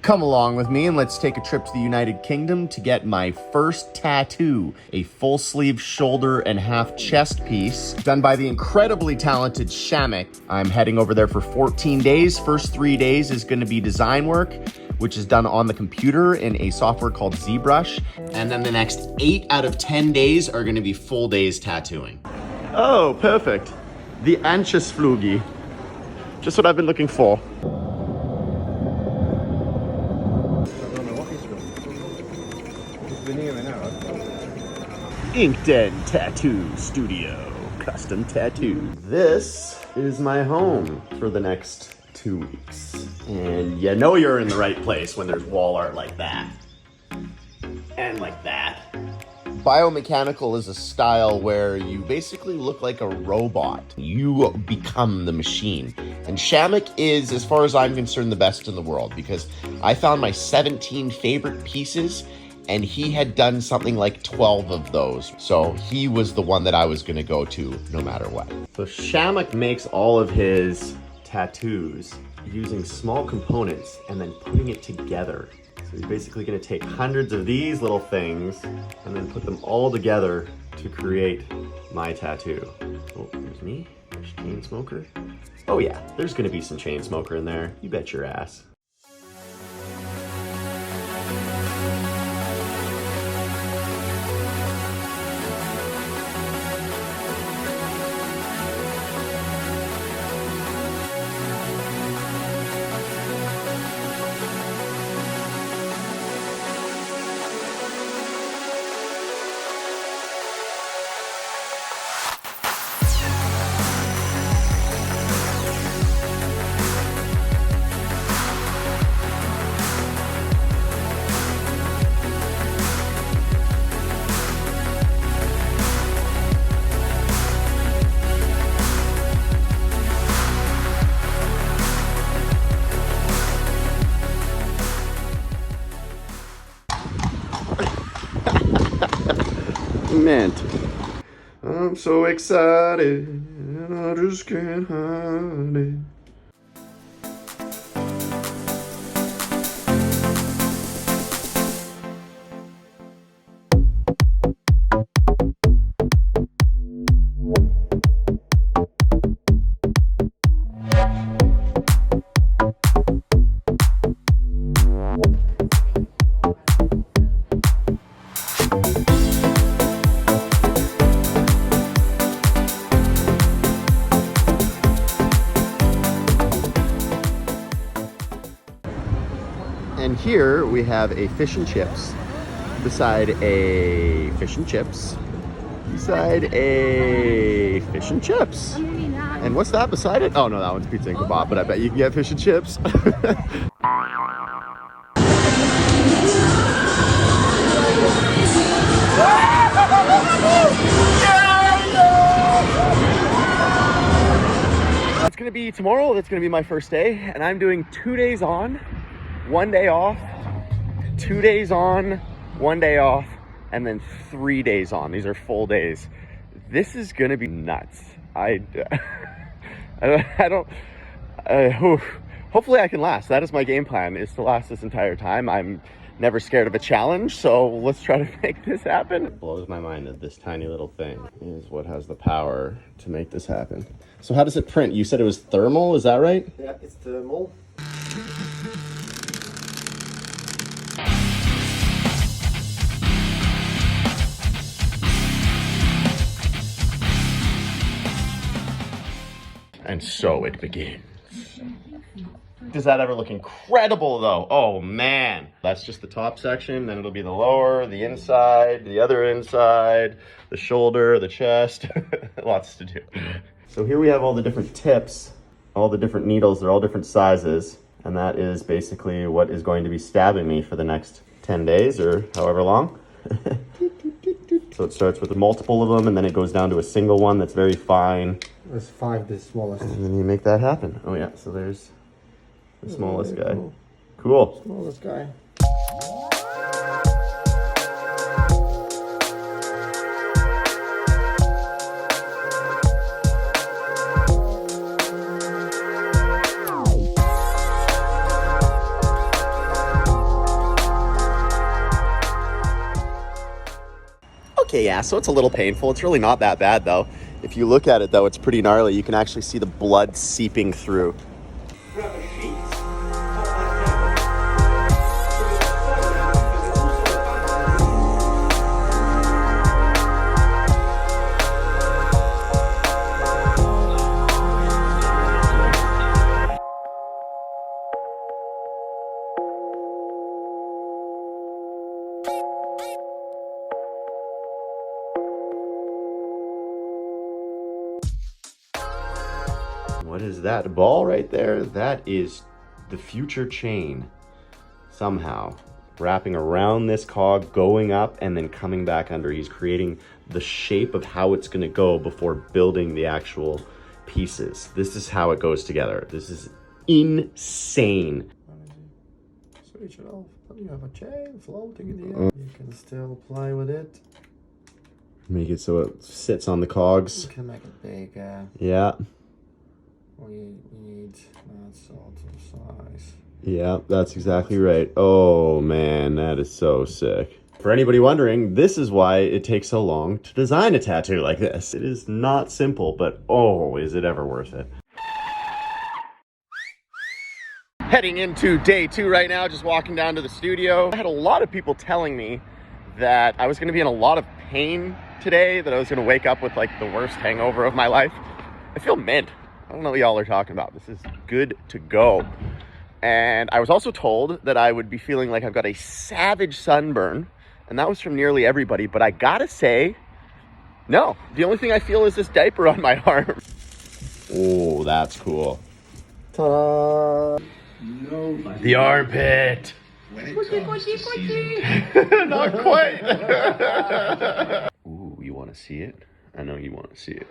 Come along with me and let's take a trip to the United Kingdom to get my first tattoo, a full sleeve shoulder and half chest piece done by the incredibly talented Shamack. I'm heading over there for 14 days. First 3 days is going to be design work, which is done on the computer in a software called ZBrush. And then the next 8 out of 10 days are going to be full days tattooing. Oh, perfect. The Anschlussflugi. Just what I've been looking for. Inkden Tattoo Studio, custom tattoo. This is my home for the next 2 weeks. And you know you're in the right place when there's wall art like that. And like that. Biomechanical is a style where you basically look like a robot. You become the machine. And Shamack is, as far as I'm concerned, the best in the world because I found my 17 favorite pieces and he had done something like 12 of those. So he was the one that I was gonna go to no matter what. So Shamack makes all of his tattoos using small components and then putting it together. So he's basically gonna take hundreds of these little things and then put them all together to create my tattoo. Oh, there's me, there's Chainsmoker. Oh yeah, there's gonna be some Chainsmoker in there, you bet your ass. Man, I'm so excited, and I just can't hide it. And here we have a fish and chips beside a fish and chips beside a fish and chips. And what's that beside it? Oh no, that one's pizza and kebab, but I bet you can get fish and chips. It's gonna be tomorrow, that's gonna be my first day, and I'm doing 2 days on, 1 day off, 2 days on, 1 day off, and then 3 days on. These are full days. This is gonna be nuts. Hopefully I can last. That is my game plan, is to last this entire time. I'm never scared of a challenge, so let's try to make this happen. It blows my mind that this tiny little thing is what has the power to make this happen. So how does it print? You said it was thermal, is that right? Yeah, it's thermal. And so it begins. Does that ever look incredible though? Oh man. That's just the top section, then it'll be the lower, the inside, the other inside, the shoulder, the chest, lots to do. So here we have all the different tips, all the different needles, they're all different sizes. And that is basically what is going to be stabbing me for the next 10 days or however long. So it starts with multiple of them and then it goes down to a single one that's very fine. There's 5, the smallest. And then you make that happen. Oh yeah, so there's the smallest guy. Cool. Smallest guy. Okay, yeah, so it's a little painful. It's really not that bad, though. If you look at it, though, it's pretty gnarly. You can actually see the blood seeping through. What is that ball right there? That is the future chain. Somehow wrapping around this cog, going up and then coming back under. He's creating the shape of how it's going to go before building the actual pieces. This is how it goes together. This is insane. Switch it off. Then you have a chain floating in the air. You can still play with it. Make it so it sits on the cogs. You can make it bigger. Yeah. We need that sort of size. Yeah, that's exactly right. Oh man, that is so sick. For anybody wondering, this is why it takes so long to design a tattoo like this. It is not simple, but oh, is it ever worth it. Heading into day 2 right now, just walking down to the studio. I had a lot of people telling me that I was gonna be in a lot of pain today, that I was gonna wake up with like the worst hangover of my life. I feel mint. I don't know what y'all are talking about. This is good to go. And I was also told that I would be feeling like I've got a savage sunburn, and that was from nearly everybody, but I gotta say, no. The only thing I feel is this diaper on my arm. Oh, that's cool. Ta-da! The armpit. Not quite. Ooh, you want to see it? I know you want to see it.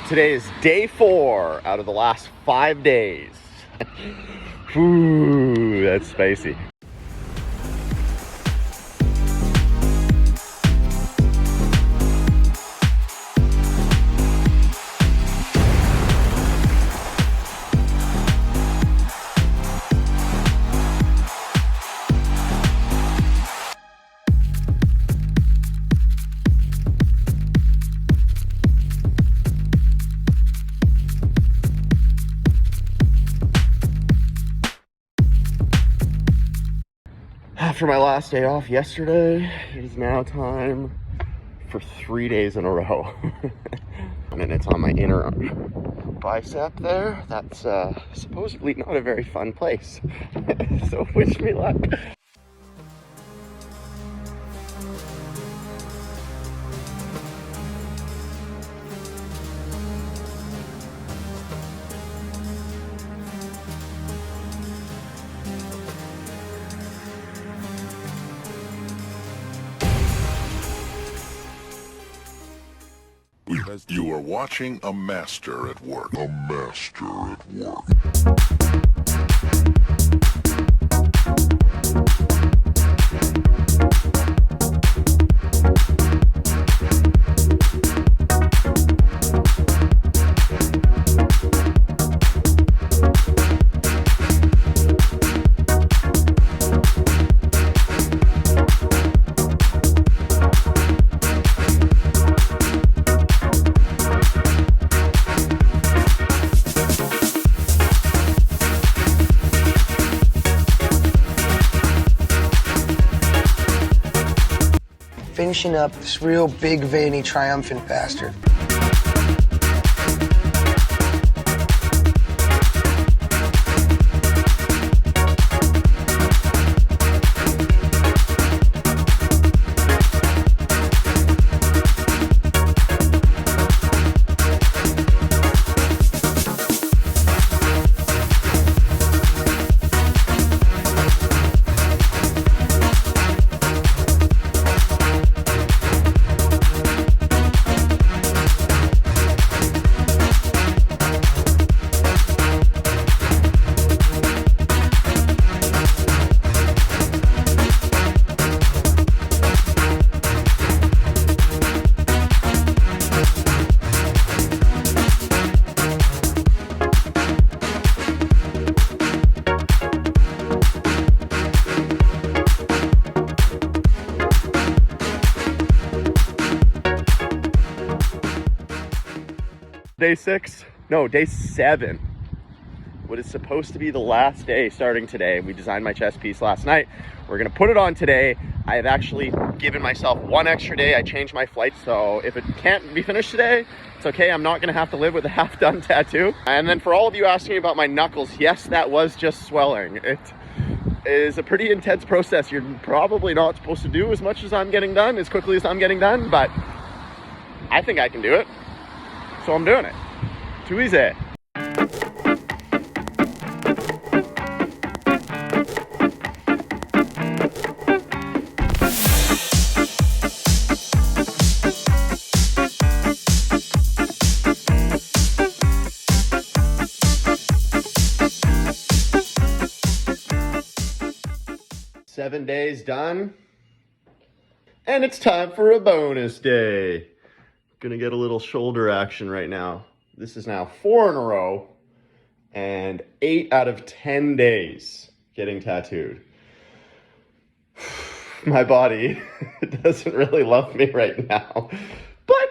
Today is day 4 out of the last 5 days. Ooh, that's spicy. After my last day off yesterday, it is now time for 3 days in a row. And it's on my inner bicep there. That's supposedly not a very fun place. So wish me luck. You are watching a master at work. A master at work. Finishing up this real big, veiny, triumphant bastard. day 6? No, day 7. What is supposed to be the last day starting today. We designed my chest piece last night. We're gonna put it on today. I have actually given myself 1 extra day. I changed my flight, so if it can't be finished today, it's okay. I'm not gonna have to live with a half-done tattoo. And then for all of you asking about my knuckles, yes, that was just swelling. It is a pretty intense process. You're probably not supposed to do as much as I'm getting done, as quickly as I'm getting done, but I think I can do it, so I'm doing it. Too easy. Seven days done, and it's time for a bonus day. Gonna get a little shoulder action right now. This is now 4 in a row and 8 out of 10 days getting tattooed. My body doesn't really love me right now, but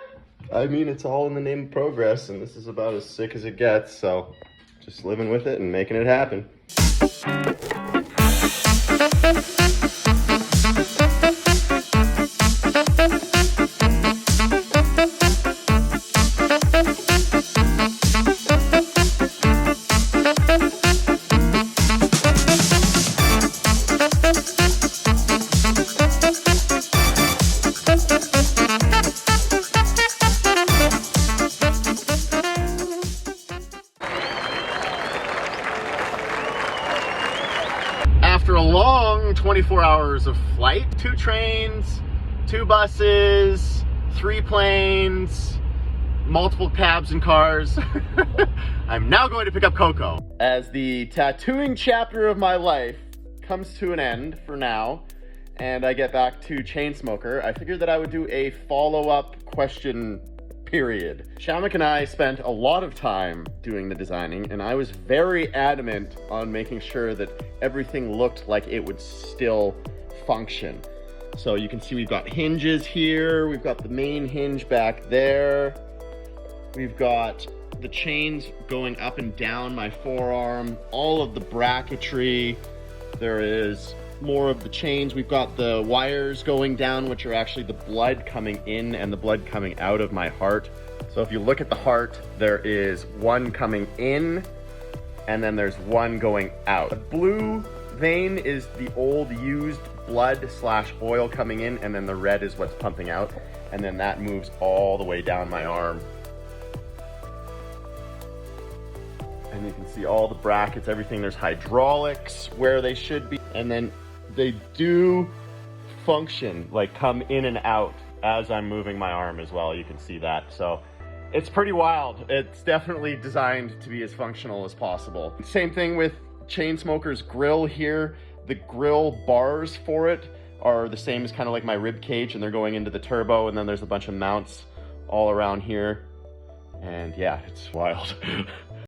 I mean, it's all in the name of progress, and this is about as sick as it gets, so just living with it and making it happen. After a long 24 hours of flight, 2 trains, 2 buses, 3 planes, multiple cabs and cars, I'm now going to pick up Coco. As the tattooing chapter of my life comes to an end for now, and I get back to Chainsmoker, I figured that I would do a follow-up question period. Shamack and I spent a lot of time doing the designing, and I was very adamant on making sure that everything looked like it would still function. So you can see we've got hinges here, we've got the main hinge back there, we've got the chains going up and down my forearm, all of the bracketry. There is more of the chains. We've got the wires going down, which are actually the blood coming in and the blood coming out of my heart. So if you look at the heart, there is one coming in and then there's one going out. The blue vein is the old used blood / oil coming in, and then the red is what's pumping out, and then that moves all the way down my arm. And you can see all the brackets, everything. There's hydraulics where they should be, and then they do function, like come in and out as I'm moving my arm as well. You can see that. So it's pretty wild. It's definitely designed to be as functional as possible. Same thing with Chainsmoker's grill here. The grill bars for it are the same as kind of like my rib cage, and they're going into the turbo, and then there's a bunch of mounts all around here. And yeah, it's wild.